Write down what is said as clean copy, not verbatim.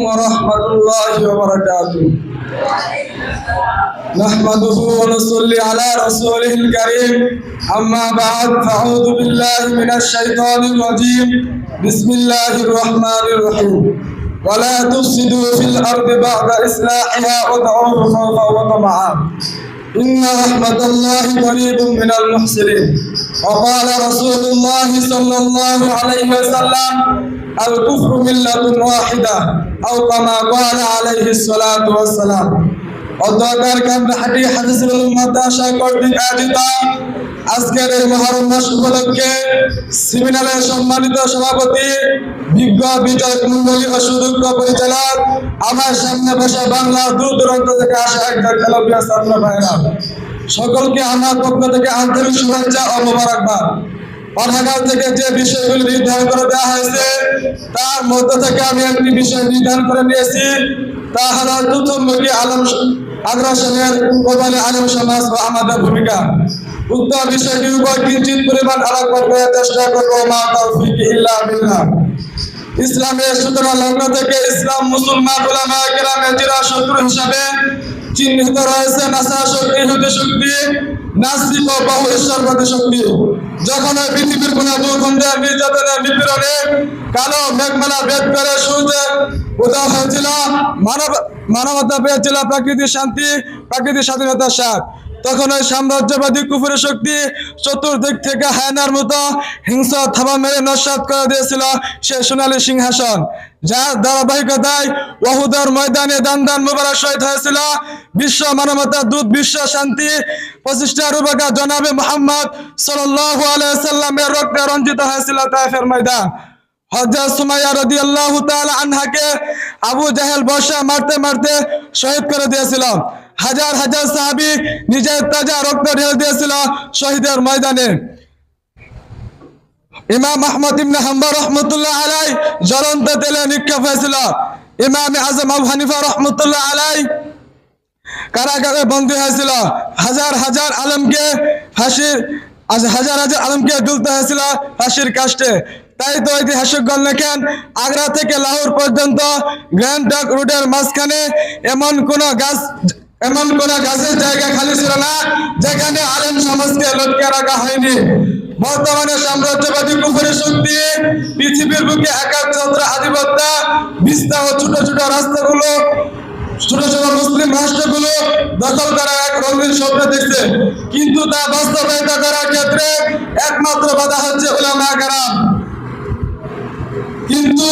ورحمة الله وبركاته. نحمده ونصلي على رسوله الكريم. أما بعد فأعوذ بالله من الشيطان الرجيم. بسم الله الرحمن الرحيم. ولا تفسدوا في الأرض بعد إصلاحها وادعوه خوفا وطمعا إن رحمة الله قريب من المحسنين. وقال رسول الله صلى الله عليه وسلم الكفر ملة واحدة أو كما قال عليه الصلاة والسلام. অধ্যকার কামরাহাটি হাদিসুল মাদ্রাসা কর্তৃক আয়োজিত আজকের এই মহরম মাস উপলক্ষে সেমিনারের সম্মানিত সভাপতি বিজ্ঞ বিচারক মণ্ডলী ও সুদক্ষ পরিচালক আমার সামনে বসা বাংলা দূর দূরান্ত থেকে আসা একজন খেলোয়াড় ছাত্র ভাইরা সকলকে আমার পক্ষ থেকে আন্তরিক শুভেচ্ছা ও মোবারকবাদ। পাঠাগার থেকে যে বিষয়গুলি নির্ধারণ করে দেওয়া হয়েছে তার মধ্য থেকে আমি একটি বিষয় নির্ধারণ করে নিয়েছি, তা হল চতুর্মুখী আগ্রাসনের প্রধানে আলেম সমাজ ও আমাদের ভূমিকা। উক্ত বিষয়টির উপর কিঞ্চিত পরিমাণ আলোকপাত করার চেষ্টা করবো। মা তাওফীক ইল্লা বিল্লাহ। ইসলামের 17 লগ্ন থেকে ইসলাম মুসলমান উলামা কেরামের চিরা শত্রু হিসাবে চিহ্নিত রয়েছে নাসারা শক্তি, ইহুদি শক্তি, নাস্তিক ও বহু ঈশ্বরবাদী শক্তি। যখন ওই পৃথিবীর কোন ভূখণ্ডের নির্যাতনের নিপীড়নে কালো মেঘমালা ভেদ করে সূর্যের উদয় হয়েছিল, মানবতা পেয়েছিল প্রাকৃতিক শান্তি, প্রাকৃতিক স্বাধীনতার স্বাদ, তখন ওই সাম্রাজ্যবাদী কুফুরের শক্তি চতুর্দিক থেকে হায়নার মতো হিংস্র থাবা মেরে নস্যাৎ করে দিয়েছিল সে সোনালী সিংহাসন, যার ধারাবাহিকতায় ওহুদের ময়দানে দান মুবারক শহীদ হয়েছিল বিশ্ব মানবতার দূত, বিশ্ব শান্তি প্রতিষ্ঠার রূপকার জনাবে মুহাম্মদ সাল্লাল্লাহু আলাইহি সাল্লামের রক্তে রঞ্জিত হয়েছিল তায়েফের ময়দান। হযরত সুমাইয়া রাদিয়াল্লাহু তাআলা আনহাকে আবু জাহেল বর্ষা মারতে মারতে শহীদ করে দিয়েছিল। হাজার হাজার সাহাবী নিজের তাজা রক্ত ঢেলে দিয়েছিল শহীদের ময়দানে। ইমাম আহমদ ইবনে হাম্বল রাহমাতুল্লাহ আলাইহি জ্বলন্ত তেলে নিক্ষেপ হয়েছিল। ইমাম আযম আবু হানিফা রাহমাতুল্লাহ আলাইহি কারাগারে বন্দী হয়েছিল। হাজার হাজার আলেমকে ঝুলতে হয়েছিল ফাঁসির কাস্টে। তাই তো ঐতিহাসিকগণ লেখেন, আগ্রা থেকে লাহোর পর্যন্ত গ্র্যান্ড ট্রাঙ্ক রোডের মাঝখানে এমন কোন গাছের জায়গা খালি ছিল না যেখানে আলেম সমাজকে লটকে রাখা হয়নি। বর্তমানে সাম্রাজ্যবাদী কুফরের শক্তি পৃথিবীর বুকে একাত্মতা, আধিপত্য বিস্তার ও ছোট ছোট রাস্তাগুলো, ছোট ছোট মুসলিম রাষ্ট্রগুলো দখল করার এক রঙিন স্বপ্ন দেখছে, কিন্তু তা বাস্তবায়িত করার ক্ষেত্রে একমাত্র বাধা হচ্ছে উলামা কেরাম। কিন্তু